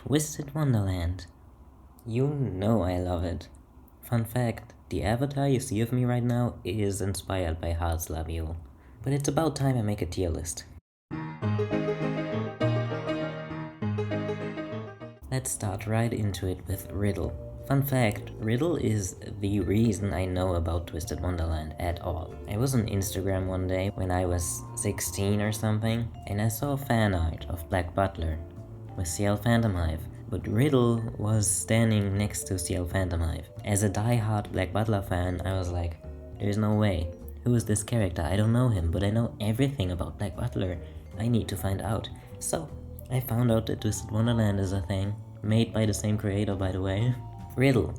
Twisted Wonderland. You know I love it. Fun fact, the avatar you see of me right now is inspired by Hearts Love You. But it's about time I make a tier list. Let's start right into it with Riddle. Fun fact, Riddle is the reason I know about Twisted Wonderland at all. I was on Instagram one day when I was 16 or something, and I saw fan art of Black Butler with CL Phantom Hive, but Riddle was standing next to CL Phantom Hive. As a die-hard Black Butler fan, I was like, there's no way. Who is this character? I don't know him, but I know everything about Black Butler. I need to find out. So, I found out that Twisted Wonderland is a thing, made by the same creator, by the way. Riddle.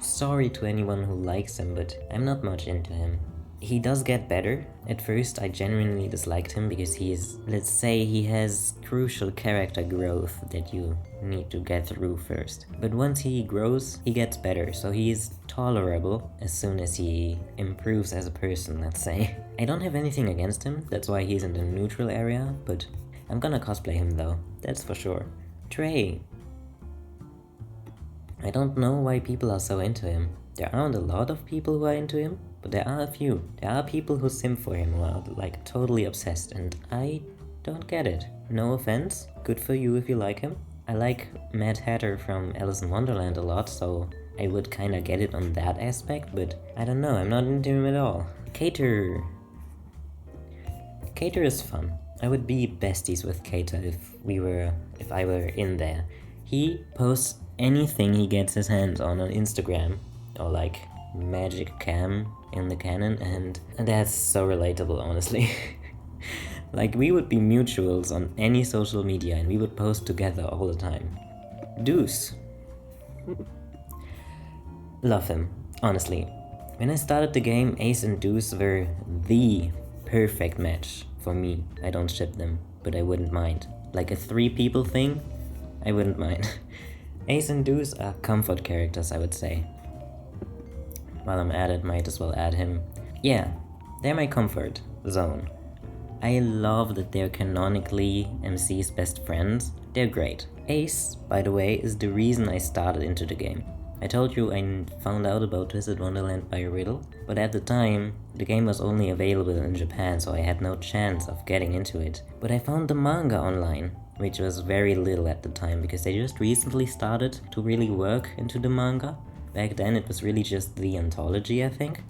Sorry to anyone who likes him, but I'm not much into him. He does get better. At first, I genuinely disliked him because let's say he has crucial character growth that you need to get through first. But once he grows, he gets better, so he's tolerable as soon as he improves as a person, let's say. I don't have anything against him, that's why he's in the neutral area, but I'm gonna cosplay him though, that's for sure. Trey. I don't know why people are so into him. There aren't a lot of people who are into him, but there are a few. There are people who simp for him who are like totally obsessed, and I don't get it. No offense, good for you if you like him. I like Mad Hatter from Alice in Wonderland a lot, so I would kinda get it on that aspect, but I don't know, I'm not into him at all. Cater. Cater is fun. I would be besties with Cater if I were in there. He posts anything he gets his hands on Instagram, or like Magic Cam in the canon, and that's so relatable, honestly. Like, we would be mutuals on any social media and we would post together all the time. Deuce. Love him, honestly. When I started the game, Ace and Deuce were the perfect match for me. I don't ship them, but I wouldn't mind. Like a 3 people thing, I wouldn't mind. Ace and Deuce are comfort characters, I would say. While I'm at it, might as well add him. Yeah, they're my comfort zone. I love that they're canonically MC's best friends. They're great. Ace, by the way, is the reason I started into the game. I told you I found out about Twisted Wonderland by Riddle, but at the time, the game was only available in Japan, so I had no chance of getting into it. But I found the manga online, which was very little at the time, because they just recently started to really work into the manga. Back then it was really just the anthology, I think.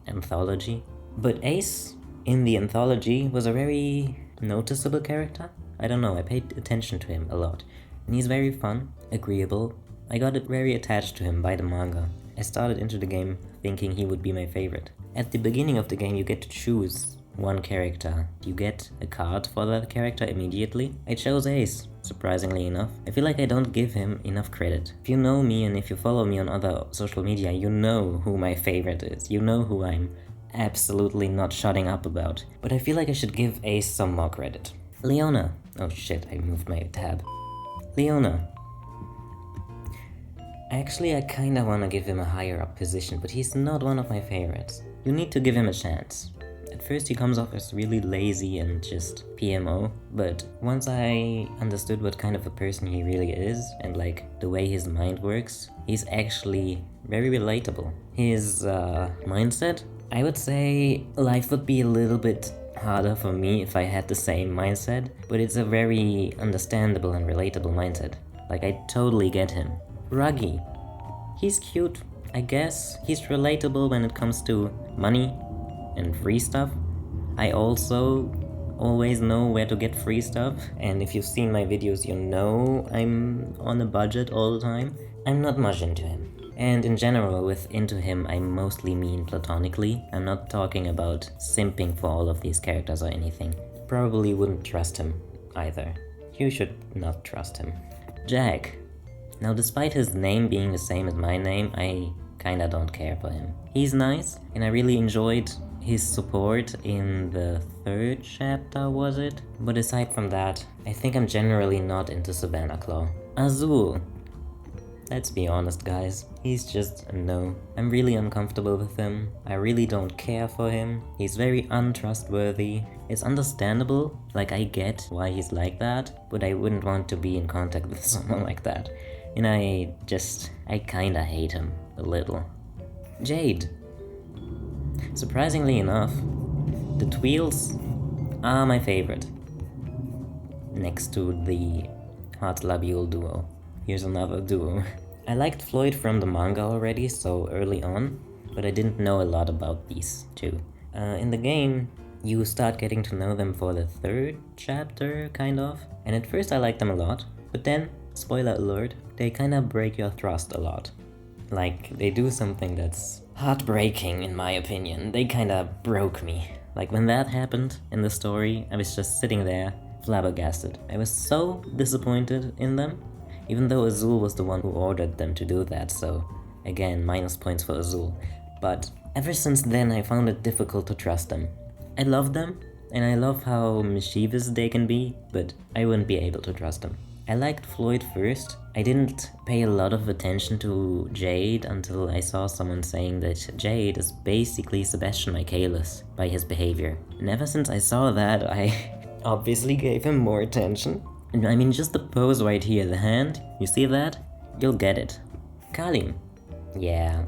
Anthology. But Ace, in the anthology, was a very noticeable character. I don't know, I paid attention to him a lot. And he's very fun, agreeable. I got very attached to him by the manga. I started into the game thinking he would be my favorite. At the beginning of the game you get to choose one character. You get a card for that character immediately. I chose Ace, surprisingly enough. I feel like I don't give him enough credit. If you know me and if you follow me on other social media, you know who my favorite is. You know who I'm absolutely not shutting up about. But I feel like I should give Ace some more credit. Leona. Oh shit, I moved my tab. Leona. Actually, I kinda wanna give him a higher up position, but he's not one of my favorites. You need to give him a chance. At first he comes off as really lazy and just PMO, but once I understood what kind of a person he really is, and like the way his mind works, he's actually very relatable. His mindset? I would say life would be a little bit harder for me if I had the same mindset, but it's a very understandable and relatable mindset. Like, I totally get him. Ruggy. He's cute, I guess. He's relatable when it comes to money and free stuff. I also always know where to get free stuff, and if you've seen my videos you know I'm on a budget all the time. I'm not much into him. And in general, with into him I mostly mean platonically. I'm not talking about simping for all of these characters or anything. Probably wouldn't trust him either. You should not trust him. Jack. Now, despite his name being the same as my name, I kinda don't care for him. He's nice, and I really enjoyed his support in the 3rd chapter, was it? But aside from that, I think I'm generally not into Savannah Claw. Azul. Let's be honest, guys. He's just a no. I'm really uncomfortable with him. I really don't care for him. He's very untrustworthy. It's understandable, like I get why he's like that, but I wouldn't want to be in contact with someone like that. And I kinda hate him a little. Jade. Surprisingly enough, the Tweels are my favorite. Next to the Hot Labule duo. Here's another duo. I liked Floyd from the manga already, so early on, but I didn't know a lot about these two. In the game, you start getting to know them for the 3rd chapter, kind of. And at first I liked them a lot, but then, spoiler alert, they kinda break your trust a lot. Like, they do something that's heartbreaking in my opinion. They kinda broke me. Like, when that happened in the story, I was just sitting there, flabbergasted. I was so disappointed in them, even though Azul was the one who ordered them to do that, so again, minus points for Azul. But ever since then I found it difficult to trust them. I love them, and I love how mischievous they can be, but I wouldn't be able to trust them. I liked Floyd first. I didn't pay a lot of attention to Jade until I saw someone saying that Jade is basically Sebastian Michaelis by his behavior. And ever since I saw that, I obviously gave him more attention. I mean, just the pose right here, the hand, you see that? You'll get it. Kalim. Yeah.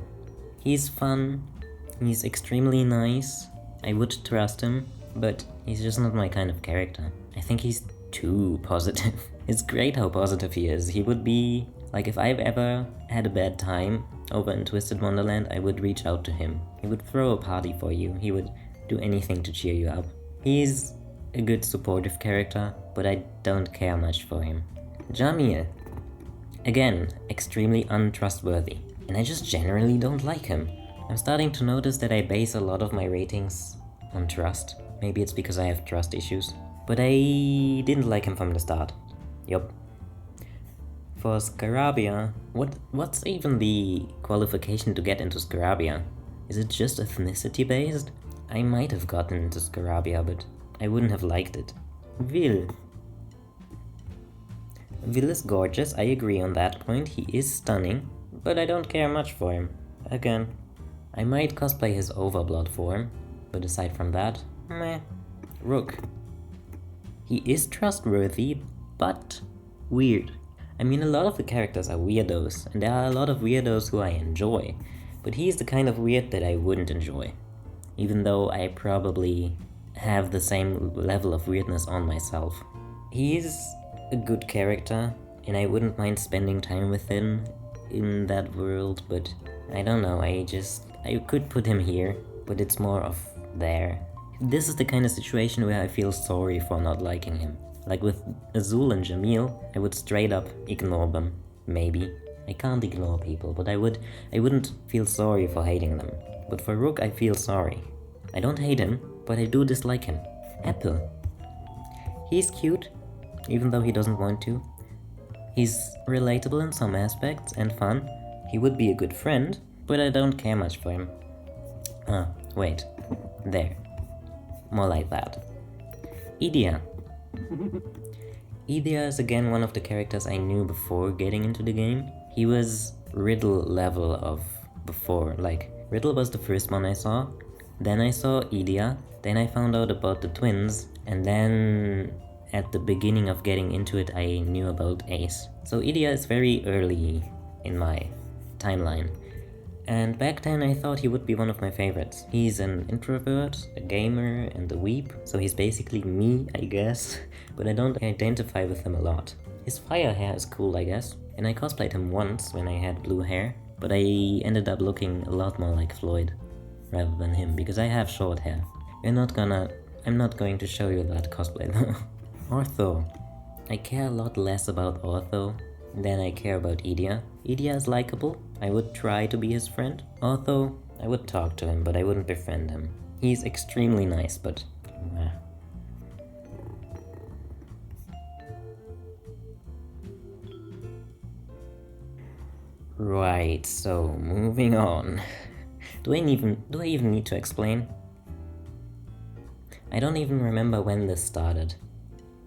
He's fun. He's extremely nice. I would trust him, but he's just not my kind of character. I think he's too positive. It's great how positive he is. He would be, like, if I've ever had a bad time over in Twisted Wonderland, I would reach out to him. He would throw a party for you. He would do anything to cheer you up. He's a good supportive character, but I don't care much for him. Jamil. Again, extremely untrustworthy. And I just generally don't like him. I'm starting to notice that I base a lot of my ratings on trust. Maybe it's because I have trust issues. But I didn't like him from the start. Yup. For Scarabia, what's even the qualification to get into Scarabia? Is it just ethnicity based? I might have gotten into Scarabia, but I wouldn't have liked it. Will. Will is gorgeous, I agree on that point, he is stunning, but I don't care much for him. Again, I might cosplay his Overblood form, but aside from that, meh. Rook. He is trustworthy, but weird. I mean, a lot of the characters are weirdos, and there are a lot of weirdos who I enjoy, but he's the kind of weird that I wouldn't enjoy. Even though I probably have the same level of weirdness on myself. He's a good character, and I wouldn't mind spending time with him in that world, but I don't know, I could put him here, but it's more of there. This is the kind of situation where I feel sorry for not liking him. Like with Azul and Jamil, I would straight up ignore them. Maybe. I can't ignore people, but I wouldn't feel sorry for hating them. But for Rook, I feel sorry. I don't hate him, but I do dislike him. Apple. He's cute, even though he doesn't want to. He's relatable in some aspects and fun. He would be a good friend, but I don't care much for him. Wait. There. More like that. Idia. Idia is again one of the characters I knew before getting into the game. He was Riddle level of before, like, Riddle was the first one I saw, then I saw Idia, then I found out about the twins, and then at the beginning of getting into it I knew about Ace. So Idia is very early in my timeline. And back then I thought he would be one of my favorites. He's an introvert, a gamer, and a weep, so he's basically me, I guess, but I don't identify with him a lot. His fire hair is cool, I guess, and I cosplayed him once when I had blue hair, but I ended up looking a lot more like Floyd rather than him, because I have short hair. I'm not going to show you that cosplay though. Ortho. I care a lot less about Ortho than I care about Idia. Idia is likable, I would try to be his friend. Ortho, I would talk to him, but I wouldn't befriend him. He's extremely nice, but Right, so moving on. Do I even need to explain? I don't even remember when this started,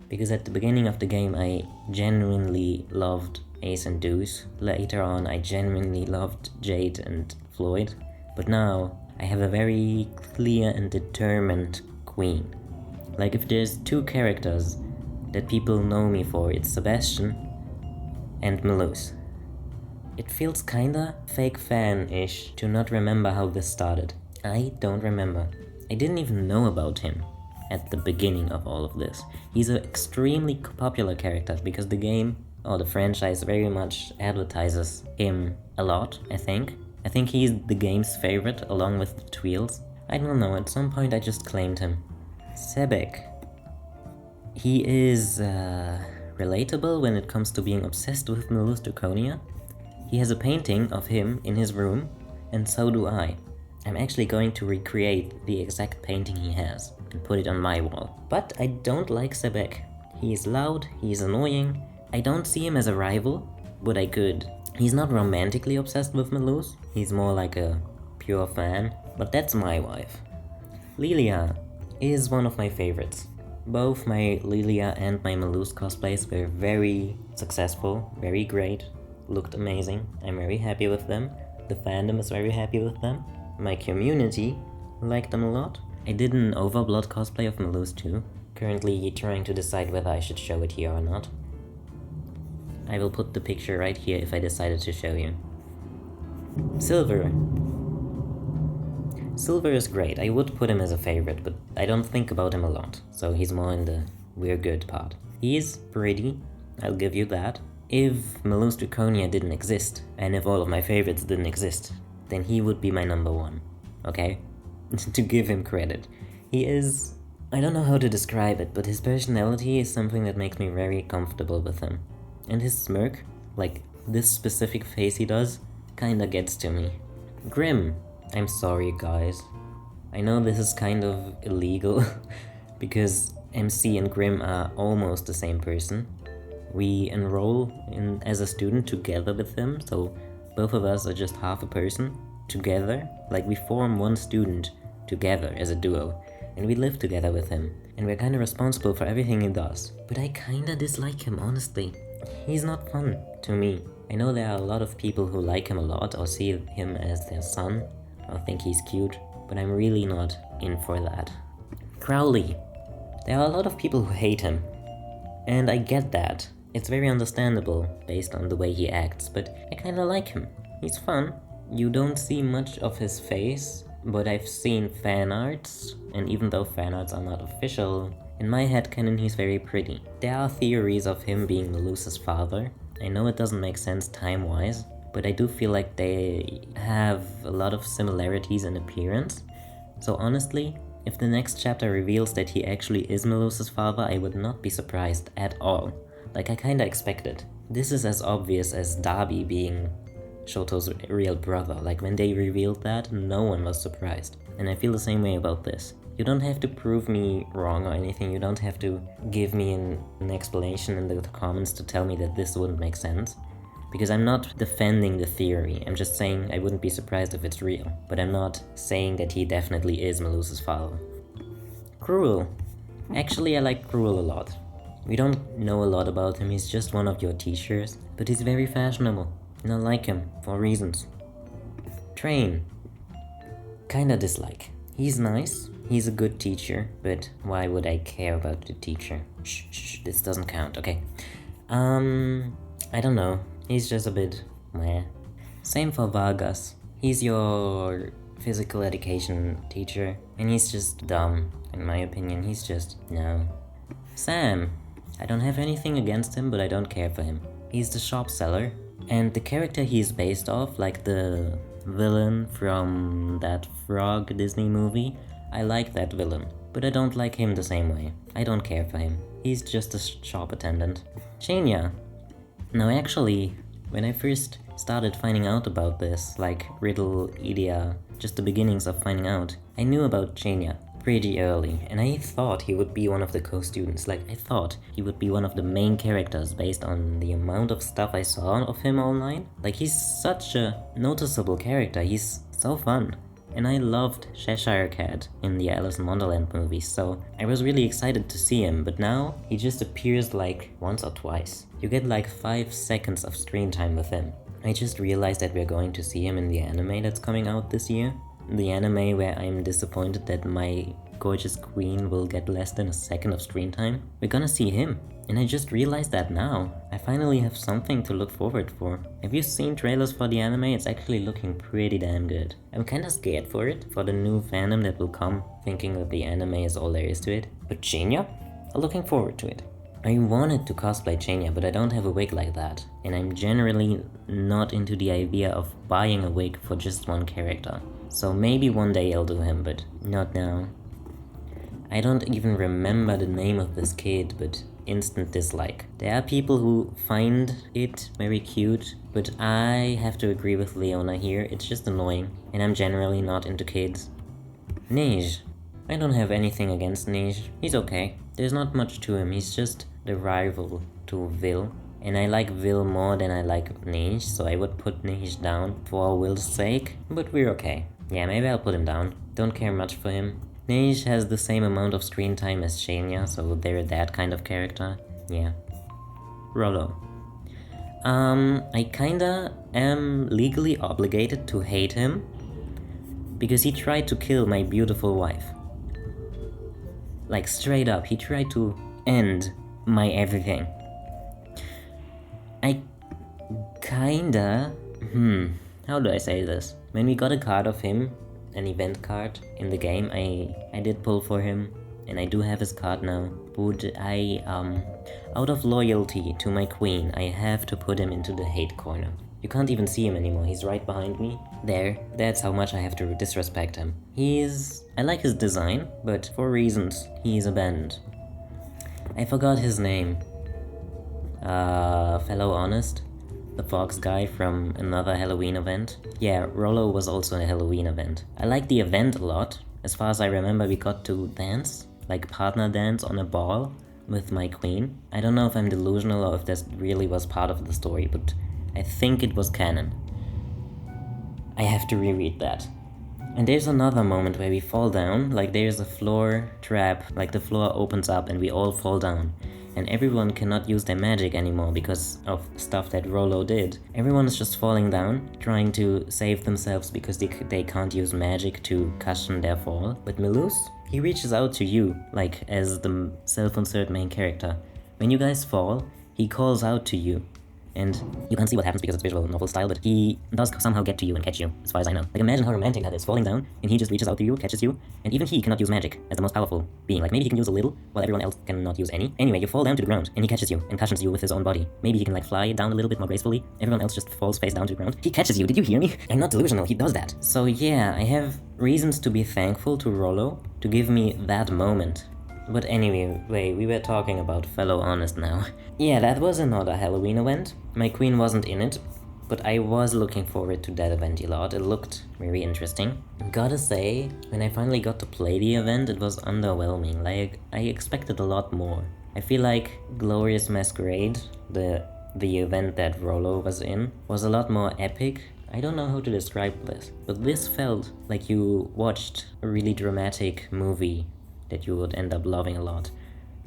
because at the beginning of the game I genuinely loved Ace and Deuce. Later on, I genuinely loved Jade and Floyd. But now, I have a very clear and determined queen. Like, if there's two characters that people know me for, it's Sebastian and Melus. It feels kinda fake fan-ish to not remember how this started. I don't remember. I didn't even know about him at the beginning of all of this. He's an extremely popular character because the game or the franchise very much advertises him a lot, I think. I think he's the game's favorite along with the Tweels. I don't know, at some point I just claimed him. Sebek. He is relatable when it comes to being obsessed with Melus Draconia. He has a painting of him in his room, and so do I. I'm actually going to recreate the exact painting he has and put it on my wall. But I don't like Sebek. He is loud, he is annoying. I don't see him as a rival, but I could. He's not romantically obsessed with Melus. He's more like a pure fan, but that's my wife. Lilia is one of my favorites. Both my Lilia and my Melus cosplays were very successful, very great, looked amazing. I'm very happy with them. The fandom is very happy with them. My community liked them a lot. I did an Overblood cosplay of Melus too. Currently trying to decide whether I should show it here or not. I will put the picture right here if I decided to show you. Silver. Silver is great. I would put him as a favorite, but I don't think about him a lot, so he's more in the we're good part. He's pretty, I'll give you that. If Melus Draconia didn't exist, and if all of my favorites didn't exist, then he would be my number one, okay? To give him credit. He is... I don't know how to describe it, but his personality is something that makes me very comfortable with him. And his smirk, like this specific face he does, kinda gets to me. Grim. I'm sorry, guys. I know this is kind of illegal, because MC and Grim are almost the same person. We enroll as a student together with him, so both of us are just half a person together. Like, we form one student together as a duo, and we live together with him, and we're kinda responsible for everything he does. But I kinda dislike him, honestly. He's not fun to me. I know there are a lot of people who like him a lot or see him as their son, or think he's cute, but I'm really not in for that. Crowley. There are a lot of people who hate him, and I get that. It's very understandable based on the way he acts, but I kinda like him. He's fun. You don't see much of his face, but I've seen fan arts, and even though fan arts are not official, in my headcanon he's very pretty. There are theories of him being Melus's father. I know it doesn't make sense time-wise, but I do feel like they have a lot of similarities in appearance. So honestly, if the next chapter reveals that he actually is Melus's father, I would not be surprised at all. Like, I kinda expect it. This is as obvious as Darby being Shoto's real brother. Like, when they revealed that, no one was surprised. And I feel the same way about this. You don't have to prove me wrong or anything. You don't have to give me an explanation in the comments to tell me that this wouldn't make sense. Because I'm not defending the theory. I'm just saying I wouldn't be surprised if it's real. But I'm not saying that he definitely is Melus's father. Cruel. Actually, I like Cruel a lot. We don't know a lot about him. He's just one of your teachers. But he's very fashionable. And I like him for reasons. Train. Kinda dislike. He's nice. He's a good teacher. But why would I care about the teacher? Shh, this doesn't count. Okay. I don't know. He's just a bit meh. Same for Vargas. He's your physical education teacher, and he's just dumb, in my opinion. He's just, no. Sam. I don't have anything against him, but I don't care for him. He's the shop seller, and the character he's based off, like the villain from that Frog Disney movie, I like that villain, but I don't like him the same way. I don't care for him. He's just a shop attendant. Chenya. Now actually, when I first started finding out about this, like Riddle, Idea, just the beginnings of finding out, I knew about Chenya pretty early, and I thought he would be one of the co-students. Like, I thought he would be one of the main characters based on the amount of stuff I saw of him online. Like, he's such a noticeable character, he's so fun. and I loved Cheshire Cat in the Alice in Wonderland movies, so I was really excited to see him, but now he just appears like once or twice. You get like 5 seconds of screen time with him. I just realized that we're going to see him in the anime that's coming out this year. The anime where I'm disappointed that my gorgeous queen will get less than a second of screen time. We're gonna see him. And I just realized that now. I finally have something to look forward for. Have you seen trailers for the anime? It's actually looking pretty damn good. I'm kinda scared for it, for the new fandom that will come, thinking that the anime is all there is to it. But Genya? I'm looking forward to it. I wanted to cosplay Genya, but I don't have a wig like that. And I'm generally not into the idea of buying a wig for just one character. So maybe one day I'll do him, but not now. I don't even remember the name of this kid, but instant dislike. There are people who find it very cute, but I have to agree with Leona here, it's just annoying, and I'm generally not into kids. Nej. I don't have anything against Nej, he's okay. There's not much to him, he's just the rival to Vil. And I like Vil more than I like Nej, so I would put Nej down for Vil's sake, but we're okay. Yeah, maybe I'll put him down. Don't care much for him. Nej has the same amount of screen time as Genya, so they're that kind of character. Yeah. Rollo. I kinda am legally obligated to hate him because he tried to kill my beautiful wife. Like straight up, he tried to end my everything. I kinda... how do I say this? When we got a card of him, an event card in the game, I did pull for him, and I do have his card now. But I, out of loyalty to my queen, I have to put him into the hate corner. You can't even see him anymore, he's right behind me. There, that's how much I have to disrespect him. I like his design, but for reasons, he's abandoned. I forgot his name. Fellow Honest? The fox guy from another Halloween event. Yeah, Rollo was also a Halloween event. I like the event a lot. As far as I remember, we got to dance, like partner dance on a ball with my queen. I don't know if I'm delusional or if this really was part of the story, but I think it was canon. I have to reread that. And there's another moment where we fall down, like there's a floor trap, like the floor opens up and we all fall down. And everyone cannot use their magic anymore because of stuff that Rollo did. Everyone is just falling down, trying to save themselves because they can't use magic to cushion their fall. But Melus, he reaches out to you, like as the self-insert main character. When you guys fall, he calls out to you. And you can't see what happens because it's visual novel style, but he does somehow get to you and catch you, as far as I know. Like imagine how romantic that is, falling down, and he just reaches out to you, catches you, and even he cannot use magic as the most powerful being. Like maybe he can use a little, while everyone else cannot use any. Anyway, you fall down to the ground, and he catches you, and cushions you with his own body. Maybe he can like fly down a little bit more gracefully, everyone else just falls face down to the ground. He catches you, did you hear me? I'm not delusional, he does that. So yeah, I have reasons to be thankful to Rollo to give me that moment. But anyway, we were talking about Fellow Honest now. Yeah, that was another Halloween event. My queen wasn't in it, but I was looking forward to that event a lot. It looked very interesting. Gotta say, when I finally got to play the event, it was underwhelming. Like, I expected a lot more. I feel like Glorious Masquerade, the event that Rollo was in, was a lot more epic. I don't know how to describe this, but this felt like you watched a really dramatic movie that you would end up loving a lot.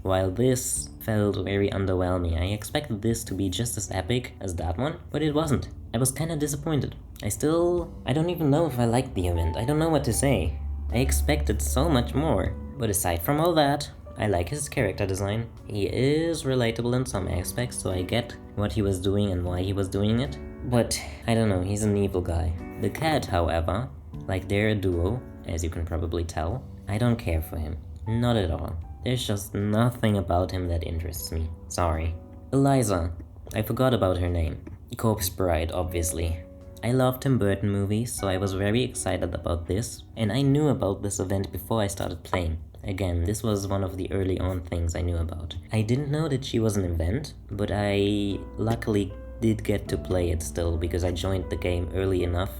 While this felt very underwhelming. I expected this to be just as epic as that one, but it wasn't. I was kinda disappointed. I don't even know if I liked the event. I don't know what to say. I expected so much more. But aside from all that, I like his character design. He is relatable in some aspects, so I get what he was doing and why he was doing it. But, I don't know, he's an evil guy. The cat, however, like they're a duo, as you can probably tell, I don't care for him. Not at all. There's just nothing about him that interests me. Sorry. Eliza. I forgot about her name. Corpse Bride, obviously. I love Tim Burton movies, so I was very excited about this, and I knew about this event before I started playing. Again, this was one of the early on things I knew about. I didn't know that she was an event, but I luckily did get to play it still, because I joined the game early enough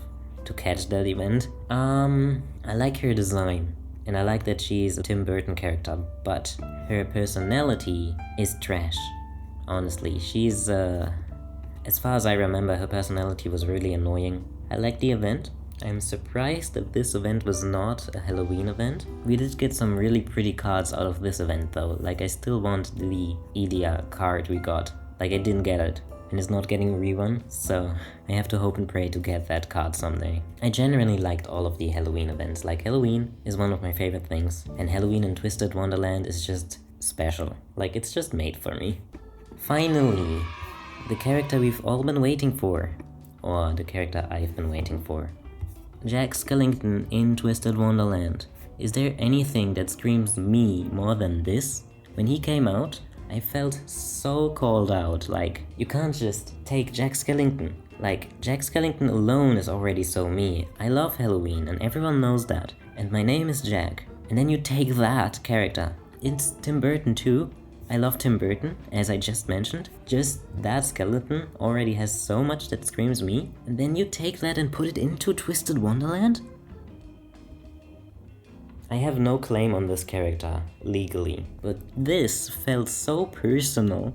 to catch that event. I like her design. And I like that she's a Tim Burton character, but her personality is trash. Honestly, she's, as far as I remember, her personality was really annoying. I like the event. I'm surprised that this event was not a Halloween event. We did get some really pretty cards out of this event though, like I still want the Ilya card we got. Like I didn't get it, and it's not getting a rerun, so I have to hope and pray to get that card someday. I generally liked all of the Halloween events, like Halloween is one of my favorite things, and Halloween in Twisted Wonderland is just special. Like it's just made for me. Finally, the character we've all been waiting for. Or the character I've been waiting for. Jack Skellington in Twisted Wonderland. Is there anything that screams me more than this? When he came out, I felt so called out, like, you can't just take Jack Skellington. Like, Jack Skellington alone is already so me. I love Halloween and everyone knows that. And my name is Jack. And then you take that character. It's Tim Burton too. I love Tim Burton, as I just mentioned. Just that skeleton already has so much that screams me. And then you take that and put it into Twisted Wonderland? I have no claim on this character, legally, but this felt so personal.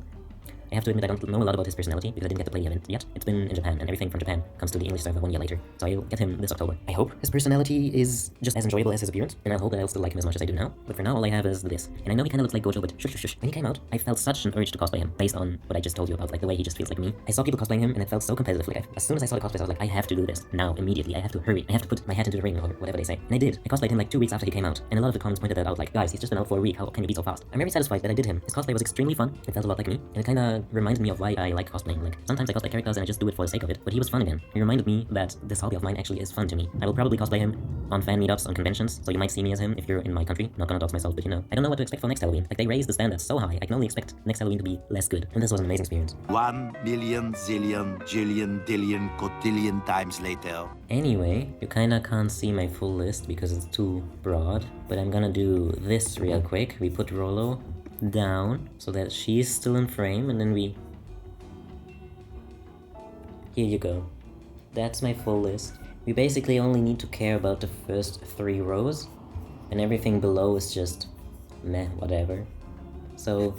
I have to admit I don't know a lot about his personality because I didn't get to play the event yet. It's been in Japan, and everything from Japan comes to the English server 1 year later, so I'll get him this October. I hope his personality is just as enjoyable as his appearance, and I hope that I'll still like him as much as I do now. But for now, all I have is this. And I know he kinda looks like Gojo, but shush. When he came out, I felt such an urge to cosplay him, based on what I just told you about, like the way he just feels like me. I saw people cosplaying him, and it felt so competitive. Like, as soon as I saw the cosplays, I was like, I have to do this. Now, immediately. I have to hurry. I have to put my hat into the ring, or whatever they say. And I did. I cosplayed him like 2 weeks after he came out, and a lot of the comments pointed that out, like, guys, he's just been out for a week, how can he be so fast? I'm very satisfied that I did him. His cosplay was extremely fun, it felt a lot like me, and it kinda reminded me of why I like cosplaying. Like, sometimes I cosplay characters and I just do it for the sake of it, but he was fun again. He reminded me that this hobby of mine actually is fun to me. I will probably cosplay him on fan meetups, on conventions, so you might see me as him if you're in my country. Not gonna dox myself, but you know. I don't know what to expect for next Halloween. Like, they raised the standards so high, I can only expect next Halloween to be less good. And this was an amazing experience. 1 billion, zillion, jillion, dillion, cotillion times later. Anyway, you kinda can't see my full list because it's too broad, but I'm gonna do this real quick. We put Rollo down so that she's still in frame, and then we... Here you go. That's my full list. We basically only need to care about the first 3 rows, and everything below is just meh, whatever. So,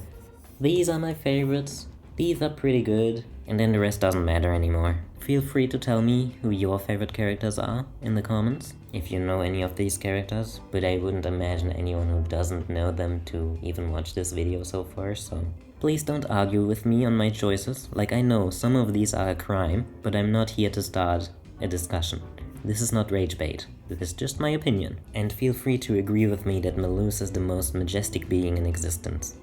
these are my favorites, these are pretty good, and then the rest doesn't matter anymore. Feel free to tell me who your favorite characters are in the comments, if you know any of these characters, but I wouldn't imagine anyone who doesn't know them to even watch this video so far, so... Please don't argue with me on my choices. Like, I know some of these are a crime, but I'm not here to start a discussion. This is not rage bait. This is just my opinion. And feel free to agree with me that Malus is the most majestic being in existence.